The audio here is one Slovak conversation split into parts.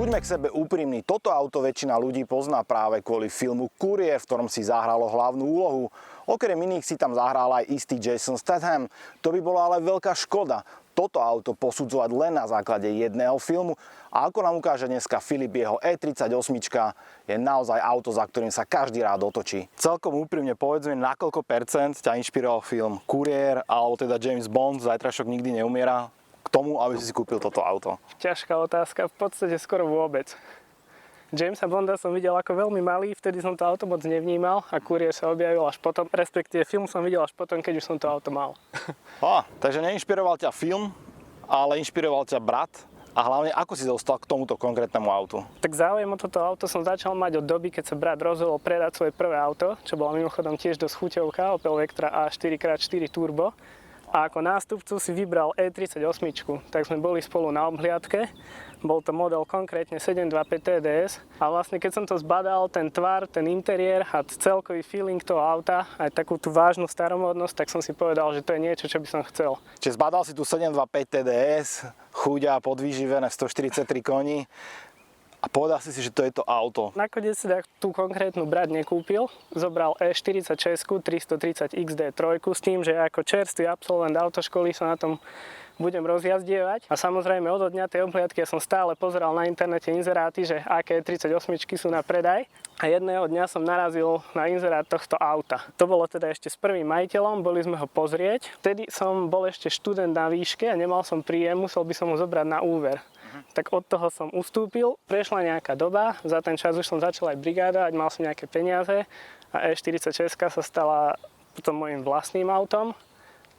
Buďme k sebe úprimní, toto auto väčšina ľudí pozná práve kvôli filmu Kuriér, v ktorom si zahralo hlavnú úlohu. Okrem iných si tam zahral aj istý Jason Statham. To by bola ale veľká škoda toto auto posudzovať len na základe jedného filmu. A ako nám ukáže dneska Filip, jeho E38 je naozaj auto, za ktorým sa každý rád otočí. Celkom úprimne povedzme, na koľko percent ťa inšpiroval film Kuriér, alebo teda James Bond, Zajtrajšok nikdy neumiera, k tomu, aby si kúpil toto auto? Ťažká otázka, v podstate skoro vôbec. Jamesa Bonda som videl ako veľmi malý, vtedy som to auto moc nevnímal a Kuriér sa objavil až potom, respektíve film som videl až potom, keď už som to auto mal. Takže neinšpiroval ťa film, ale inšpiroval ťa brat a hlavne ako si dostal k tomuto konkrétnemu autu? Tak záujem o toto auto som začal mať od doby, keď sa brat rozhodol predať svoje prvé auto, čo bola mimochodom tiež dosť chuťovka, Opel Vectra A 4x4 Turbo. A ako nástupcu si vybral E38, tak sme boli spolu na obhliadke. Bol to model konkrétne 725 TDS a vlastne keď som to zbadal, ten tvar, ten interiér a celkový feeling toho auta, aj takú tú vážnu staromódnosť, tak som si povedal, že to je niečo, čo by som chcel. Čiže zbadal si tu 725 TDS, chuďa, podvýživené, 143 koní. A povedal si, že to je to auto. Nakoniec si tú konkrétnu brat nekúpil. Zobral E46 330 XD3 s tým, že ako čerstvý absolvent autoškoly sa na tom budem rozjazdievať. A samozrejme od dňa tej obhliadky ja som stále pozeral na internete inzeráty, že aké 38 sú na predaj. A jedného dňa som narazil na inzerát tohto auta. To bolo teda ešte s prvým majiteľom, boli sme ho pozrieť. Vtedy som bol ešte študent na výške a nemal som príjem, musel by som ho zobrať na úver. Tak od toho som ustúpil, prešla nejaká doba, za ten čas už som začal aj brigádovať, mal som nejaké peniaze a E46 sa stala potom môjim vlastným autom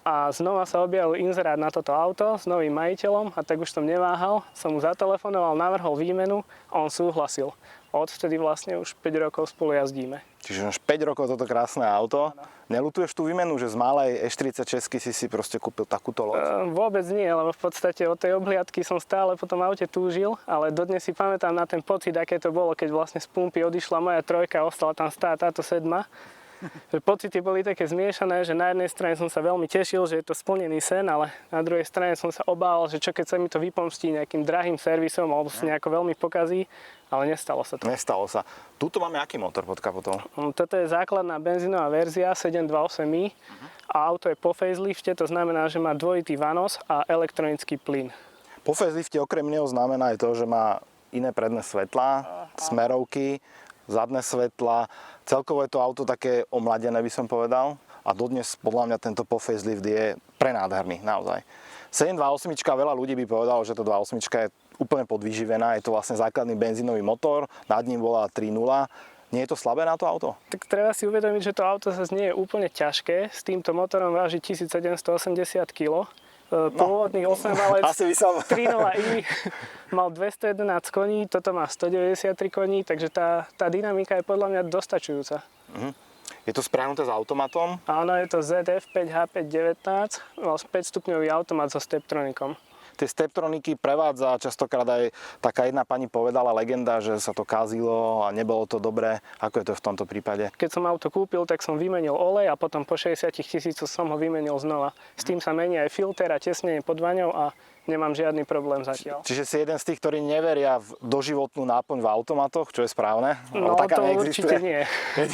a znova sa objavil inzerát na toto auto s novým majiteľom a tak už som neváhal, som mu zatelefonoval, navrhol výmenu a on súhlasil. Odvtedy vlastne už 5 rokov spolu jazdíme. Čiže už 5 rokov toto krásne auto. Neľutuješ tú výmenu, že z malej E46 si proste kúpil takúto loď? Vôbec nie, lebo v podstate od tej obhliadky som stále po tom aute túžil, ale dodnes si pamätám na ten pocit, aké to bolo, keď vlastne z pumpy odišla moja trojka a ostala tam stáť táto sedma. Pocity boli také zmiešané, že na jednej strane som sa veľmi tešil, že je to splnený sen, ale na druhej strane som sa obával, že čo keď sa mi to vypomstí nejakým drahým servisom alebo sa nejako veľmi pokazí, ale nestalo sa to. Nestalo sa. Tuto máme aký motor pod kapotou? Toto je základná benzínová verzia 728i a auto je po facelifte, to znamená, že má dvojitý vanos a elektronický plyn. Po facelifte okrem iného znamená aj to, že má iné predné svetlá, smerovky, zadné svetla. Celkovo je to auto také omladené, by som povedal. A dodnes podľa mňa tento po facelift je prenádherný, naozaj. 728, veľa ľudí by povedalo, že to 28 je úplne podvyživená. Je to vlastne základný benzínový motor, nad ním bola 3.0. Nie je to slabé na to auto? Tak treba si uvedomiť, že to auto zase nie je úplne ťažké. S týmto motorom váži 1780 kg. Pôvodný 8-valec 3.0i mal 211 koní, toto má 193 koní, takže tá dynamika je podľa mňa dostačujúca. Je to správnuté s automatom? Áno, je to ZF 5H519, mal 5-stupňový automat so steptronikom. Tie steptroniky prevádza častokrát aj taká jedna pani povedala legenda, že sa to kazilo a nebolo to dobré. Ako je to v tomto prípade? Keď som auto kúpil, tak som vymenil olej a potom po 60 000 som ho vymenil znova. S tým sa mení aj filter a tesnenie pod vaňou a nemám žiadny problém zatiaľ. Čiže si jeden z tých, ktorí neveria v doživotnú náplň v automatoch, čo je správne? No taká to neexistuje. Určite nie.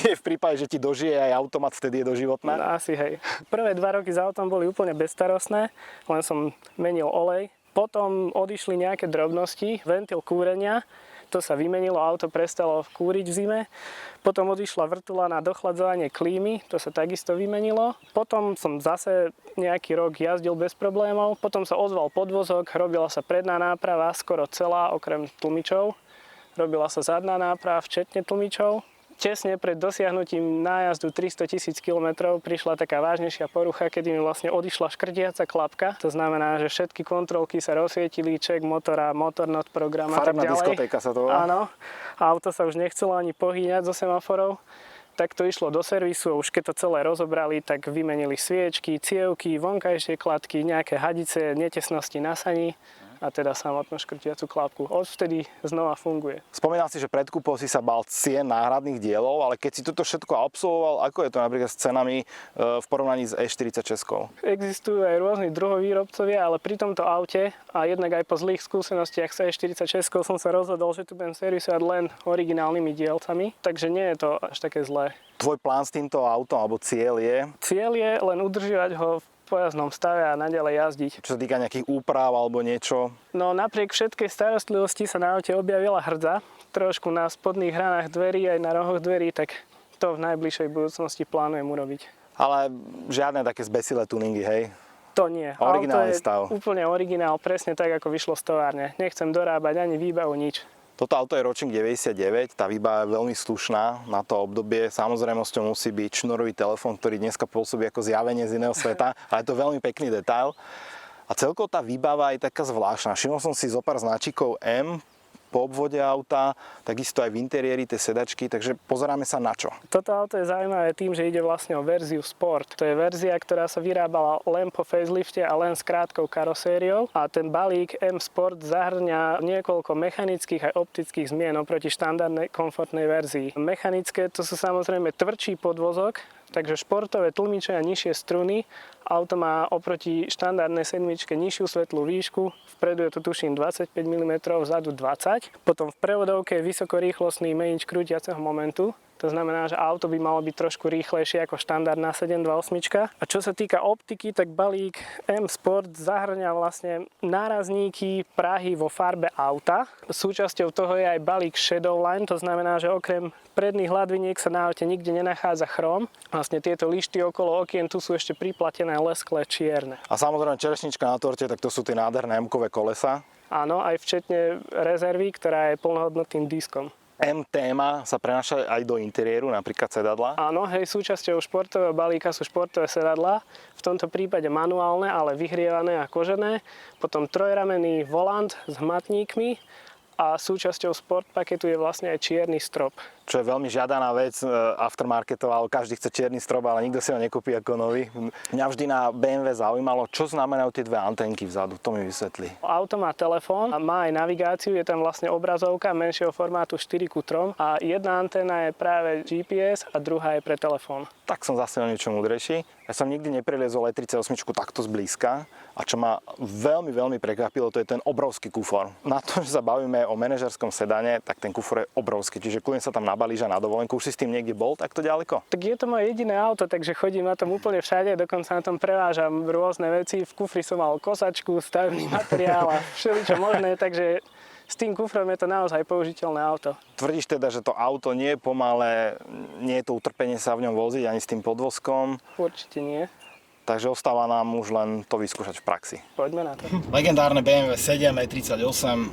Nie v prípade, že ti dožije aj automat, vtedy je doživotná? No, asi hej. Prvé 2 roky s autom boli úplne bezstarostné, len som menil olej. Potom odišli nejaké drobnosti, ventil kúrenia, to sa vymenilo, auto prestalo kúriť v zime. Potom odišla vrtuľa na dochladzovanie klímy, to sa takisto vymenilo. Potom som zase nejaký rok jazdil bez problémov. Potom sa ozval podvozok, robila sa predná náprava, skoro celá, okrem tlmičov. Robila sa zadná náprava, včetne tlmičov. Tesne pred dosiahnutím nájazdu 300 000 km prišla taká vážnejšia porucha, kedy mi vlastne odišla škrtiaca klapka. To znamená, že všetky kontrolky sa rozsvietili, ček motora, motornot program a tak ďalej. Farebná diskotéka sa to volá. Áno. Auto sa už nechcelo ani pohýňať zo semaforov. Tak to išlo do servisu a už keď to celé rozobrali, tak vymenili sviečky, cievky, vonkajšie kladky, nejaké hadice, netesnosti na sani. a teda samotnú škrtiacu klapku. Odvtedy znova funguje. Spomínal si, že pred kúpou si sa bál cien náhradných dielov, ale keď si toto všetko absolvoval, ako je to napríklad s cenami v porovnaní s E46? Existujú aj rôzni druhovýrobcovia, ale pri tomto aute a jednak aj po zlých skúsenostiach s E46 som sa rozhodol, že tu budem servisovať len originálnymi dielcami, takže nie je to až také zlé. Tvoj plán s týmto autom alebo cieľ je? Cieľ je len udržiavať ho v pojazdnom stave a naďalej jazdiť. Čo sa týka nejakých úprav alebo niečo? No napriek všetkej starostlivosti sa na aute objavila hrdza. Trošku na spodných hranách dverí aj na rohoch dverí, tak to v najbližšej budúcnosti plánujem urobiť. Ale žiadne také zbesilé tuningy, hej? To nie. Originálny auto je stav. Úplne originál, presne tak, ako vyšlo z továrne. Nechcem dorábať ani výbavu, nič. Toto auto je ročník 99, tá výbava je veľmi slušná na to obdobie. Samozrejmosťou musí byť šnurový telefón, ktorý dneska pôsobí ako zjavenie z iného sveta, ale je to veľmi pekný detail. A celkovo tá výbava je taká zvláštna. Všimol som si zo pár značíkov M po obvode auta, takisto aj v interiéri tej sedačky, takže pozeráme sa na čo. Toto auto je zaujímavé tým, že ide vlastne o verziu Sport. To je verzia, ktorá sa vyrábala len po facelifte a len s krátkou karosériou a ten balík M Sport zahrňa niekoľko mechanických aj optických zmien oproti štandardnej komfortnej verzii. Mechanické to sú samozrejme tvrdší podvozok, takže športové tlmiče a nižšie struny. Auto má oproti štandardnej sedmičke nižšiu svetlú výšku, vpredu je to tuším 25 mm, vzadu 20. Potom v prevodovke je vysokorýchlostný menič krútiaceho momentu. To znamená, že auto by malo byť trošku rýchlejšie ako štandardná 728. A čo sa týka optiky, tak balík M Sport zahrňa vlastne nárazníky Prahy vo farbe auta. Súčasťou toho je aj balík Shadowline, to znamená, že okrem predných hladviniek sa na aute nikde nenachádza chrom. Vlastne tieto lišty okolo okien tu sú ešte priplatené lesklé čierne. A samozrejme čerešnička na torte, tak to sú tie nádherné M-kové kolesa. Áno, aj včetne rezervy, ktorá je plnohodnotným diskom. M téma sa prenáša aj do interiéru, napríklad sedadla. Áno, hej, súčasťou športového balíka sú športové sedadlá, v tomto prípade manuálne, ale vyhrievané a kožené. Potom trojramenný volant s hmatníkmi a súčasťou sport paketu je vlastne aj čierny strop. Čo je veľmi žiadaná vec aftermarketová, každý chce čierny strop, ale nikto si ho nekúpi ako nový. Mňa vždy na BMW zaujímalo, čo znamenajú tie dve anténky vzadu, to mi vysvetlí. Auto má telefón a má aj navigáciu, je tam vlastne obrazovka menšieho formátu 4:3 a jedna anténa je práve GPS a druhá je pre telefón. Tak som zase o niečo múdrejší. Ja som nikdy nepreliezol E38 takto zblízka a čo ma veľmi, veľmi prekvapilo, to je ten obrovský kufor. Na to, že sa bavíme o manažerskom sedane, tak ten kufor je obrovský, čiže kľudne sa tam nabalíš a na dovolenku. Už si s tým niekde bol takto ďaleko? Tak je to moje jediné auto, takže chodím na tom úplne všade, dokonca na tom prevážam rôzne veci. V kufri som mal kosačku, stavebný materiál a všeličo možné, takže s tým kufrom je to naozaj použiteľné auto. Tvrdíš teda, že to auto nie je pomalé, nie je to utrpenie sa v ňom voziť ani s tým podvozkom? Určite nie. Takže ostáva nám už len to vyskúšať v praxi. Poďme na to. Legendárne BMW 7 E38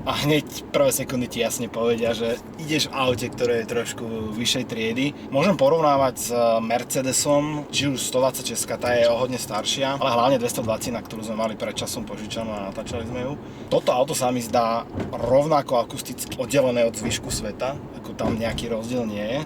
a hneď prvé sekundy ti jasne povedia, že ideš v aute, ktoré je trošku vyššej triedy. Môžem porovnávať s Mercedesom, či už 126, tá je o hodne staršia, ale hlavne 220, ktorú sme mali pred časom požičanú a natáčali sme ju. Toto auto sa mi zdá rovnako akusticky oddelené od zvyšku sveta, ako tam nejaký rozdiel nie je.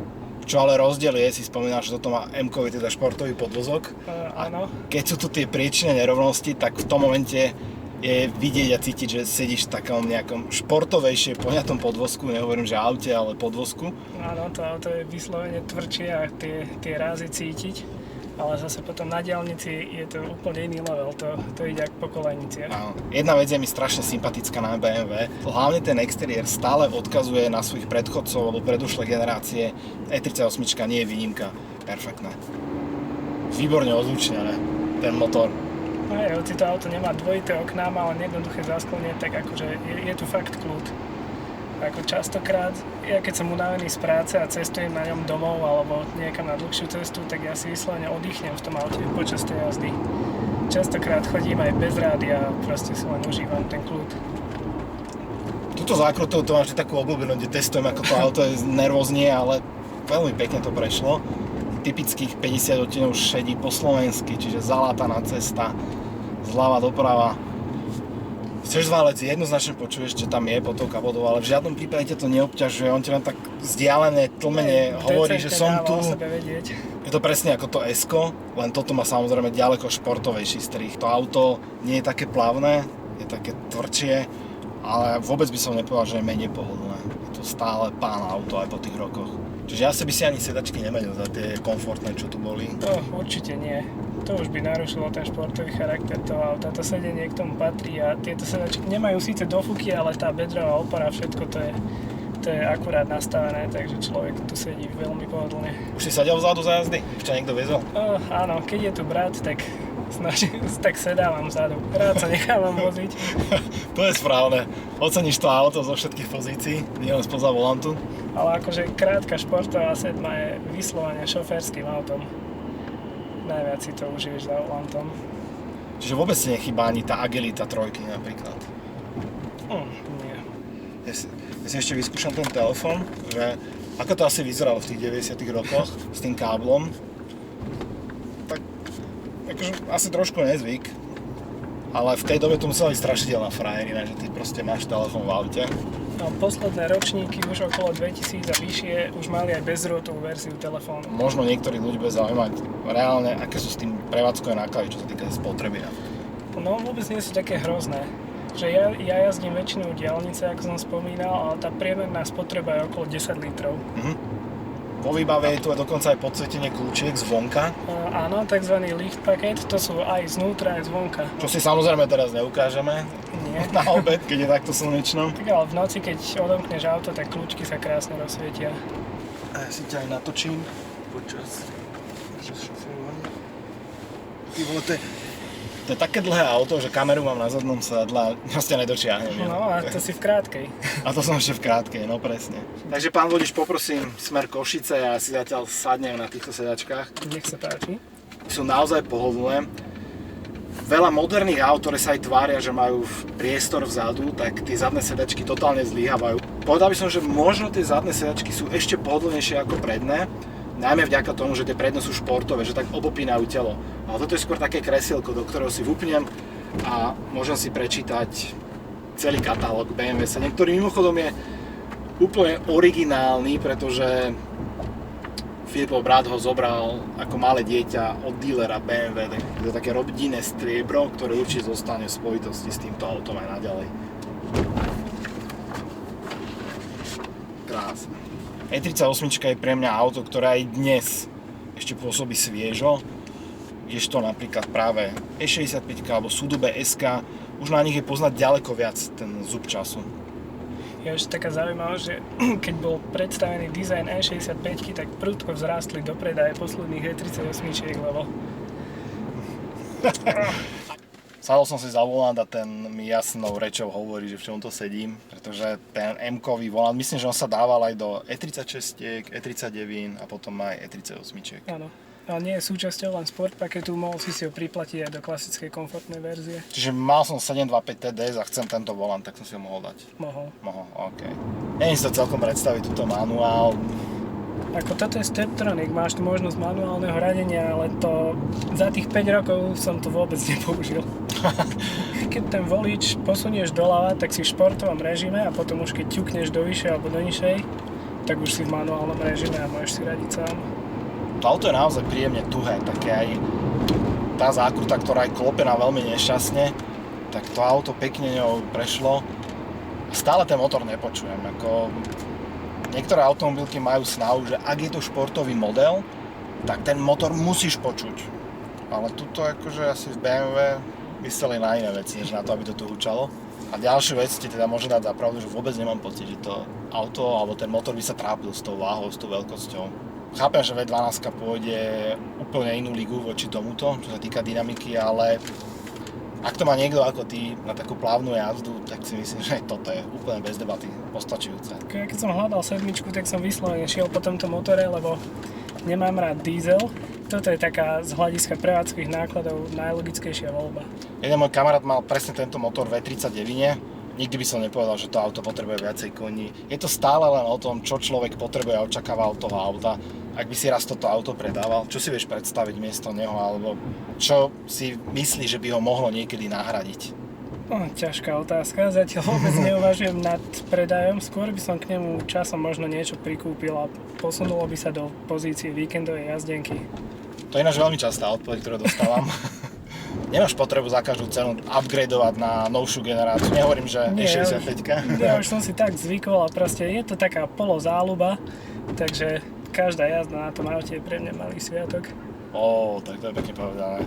Čo ale rozdiel je, si spomínal, že toto má M-kový, teda športový podvozok. Áno. Keď sú tu tie príčinné nerovnosti, tak v tom momente je vidieť a cítiť, že sedíš v takom nejakom športovejšie poňatom podvozku, nehovorím, že aute, ale podvozku. Áno, to auto je vyslovene tvrdšie a tie rázy cítiť, ale zase potom na diaľnici je to úplne iný level, to ide ako po kolejniciach. Áno. Jedna vec je mi strašne sympatická na BMW, hlavne ten exteriér stále odkazuje na svojich predchodcov alebo predošlé generácie. E38 nie je výnimka, perfektné. Výborne ozvučnené, ten motor. Aj, hoci to auto nemá dvojité okná, má len jednoduché zasklenie, tak akože je tu fakt kľud. Ako častokrát, ja keď som unavený z práce a cestujem na ňom domov alebo niekam na dlhšiu cestu, tak ja si vyslovene oddychnem v tom aute počas tej jazdy. Častokrát chodím aj bez rádia a proste si len užívam ten kľud. Tuto zákrutov to máš takú obľúbenú, kde testujem, ako to auto je nervóznie, ale veľmi pekne to prešlo. Typických 50 odtieňov šedí po slovensky, čiže zalátaná cesta zľava doprava. Chceš zválec, jednoznačne počuješ, že tam je pod tou kapotou, ale v žiadnom prípade ťa to neobťažuje, on ti len tak vzdialené tlmene hovorí, že som tu. Je to presne ako to S-ko, len toto má samozrejme ďaleko športovejší strih. To auto nie je také plavné, je také tvrdšie, ale vôbec by som nepovedal, že je menej pohodlné. Je to stále pán auto aj po tých rokoch. Čiže asi by si ani sedačky nemenil za tie komfortné, čo tu boli. To určite nie. To už by narušilo ten športový charakter toho auta. To sedenie k tomu patrí a tieto sedačky nemajú síce dofúky, ale tá bedrová opora, všetko to je akurát nastavené, takže človek tu sedí veľmi pohodlne. Už si sadel vzadu za jazdy? Už ťa niekto viezol? Áno, keď je tu brat, tak tak sedávam vzadu. Rád sa nechávam voziť. To je správne. Oceníš to auto zo všetkých pozícií, nielen spoza volantu. Ale akože krátka športová sedma je vyslovene šoférským autom. Najviac si to užiješ za volantom. Čiže vôbec ti nechýba ani tá agilita trojky napríklad? Nie. Ja si ešte vyskúšam ten telefón, že ako to asi vyzeralo v tých 90 rokoch s tým káblom. Tak akože asi trošku nezvyk, ale v tej dobe to musela byť strašidelná frajerina, že ty proste máš telefón v aute. No, posledné ročníky už okolo 2000 a vyššie už mali aj bezdrôtovú verziu telefónu. Možno niektorých ľudí bude zaujímať reálne, aké sú s tým prevádzkové náklady, čo sa týka spotreby. No vôbec nie sú také hrozné. Že ja jazdím väčšinou diaľnice, ako som spomínal, ale tá priemerná spotreba je okolo 10 litrov. Vo výbave je tu dokonca aj podsvietenie kľúčiek zvonka. Áno, tzv. Lift paket, to sú aj znútra, aj zvonka. Čo si samozrejme teraz neukážeme. Nie. Na obed, keď je takto slnečno. Tak ale v noci, keď odomkneš auto, tak kľúčky sa krásne rozsvietia. A ja si ťa aj natočím počas šoférovania. Ty vole, to je také dlhé auto, že kameru mám na zadnom sedadle a proste nedočiahnem. No a to si v krátkej. A to som ešte v krátkej, no presne. Takže pán vodič, poprosím smer Košice a ja si zatiaľ sadnem na týchto sedačkách. Nech sa páči. Sú naozaj pohodlné. Veľa moderných aut, ktoré sa aj tvária, že majú priestor vzadu, tak tie zadné sedačky totálne zlyhávajú. Povedal by som, že možno tie zadné sedačky sú ešte pohodlnejšie ako predné, najmä vďaka tomu, že tie predné sú športové, že tak obopínajú telo. Ale toto je skôr také kresielko, do ktorého si vupnem a môžem si prečítať celý katalóg BMW 7, ktorý mimochodom je úplne originálny, pretože Filipov brat ho zobral ako malé dieťa od dílera BMW. Je to také rodinné striebro, ktoré určite zostane v spojitosti s týmto autom aj naďalej. Krásne. E38 je pre mňa auto, ktoré aj dnes ešte pôsobí sviežo, kdežto napríklad práve E65 alebo Sudube SK, už na nich je poznať ďaleko viac ten zub času. Je ešte taká zaujímavosť, že keď bol predstavený dizajn E65, tak prudko vzrástli do predaje posledných E38, lebo... Sadol som si za volant a ten mi jasnou rečou hovorí, že v čom to sedím, pretože ten M-kový volant, myslím, že on sa dával aj do E36, E39 a potom aj E38. Áno. Ale nie je súčasťou len sport paketu, mohol si ho priplatiť aj do klasickej komfortnej verzie. Čiže mal som 725 TDS a chcem tento volant, tak som si ho mohol dať. Mohol. OK. Neviem si to celkom predstaviť, túto manuál. Ako toto je Steptronic, máš tu možnosť manuálneho radenia, ale to za tých 5 rokov som to vôbec nepoužil. Keď ten volič posunieš doľava, tak si v športovom režime a potom už keď ťukneš do vyššej alebo do nižšej, tak už si v manuálnom režime a môžeš si radiť sám. To auto je naozaj príjemne tuhé, také aj tá zákruta, ktorá aj klopená veľmi nešťastne, tak to auto pekne ňou prešlo. Stále ten motor nepočujem, ako niektoré automobilky majú snahu, že ak je to športový model, tak ten motor musíš počuť. Ale tuto akože asi v BMW mysleli na iné veci, než na to, aby to tu hučalo. A ďalšiu vec ti teda môže dať za pravdu, že vôbec nemám pocit, že to auto alebo ten motor by sa trápil s tou váhou, s tou veľkosťou. Chápem, že V12 pôjde úplne inú ligu voči tomuto, čo sa týka dynamiky, ale ak to má niekto ako ty na takú plávnu jazdu, tak si myslím, že toto je úplne bez debaty postačujúce. Keď som hľadal sedmičku, tak som vyslovene šiel po tomto motore, lebo nemám rád diesel. Toto je taká z hľadiska prevádzkových nákladov najlogickejšia voľba. Jeden môj kamarát mal presne tento motor V39. Nikdy by som nepovedal, že to auto potrebuje viacej koní. Je to stále len o tom, čo človek potrebuje a očakáva od toho auta. Ak by si raz toto auto predával, čo si vieš predstaviť miesto neho, alebo čo si myslíš, že by ho mohlo niekedy nahradiť? Ťažká otázka, zatiaľ vôbec neuvažujem nad predajom. Skôr by som k nemu časom možno niečo prikúpil a posunulo by sa do pozície víkendovej jazdenky. To je ináč veľmi častá odpoveď, ktorú dostávam. nemáš potrebu za každú cenu upgradeovať na novšiu generáciu. Nehovorím, že E65. Ja už som si tak zvykol a proste je to taká polozáľuba, takže každá jazda na tom aute je pre mňa malý sviatok. Tak to je pekne povedané.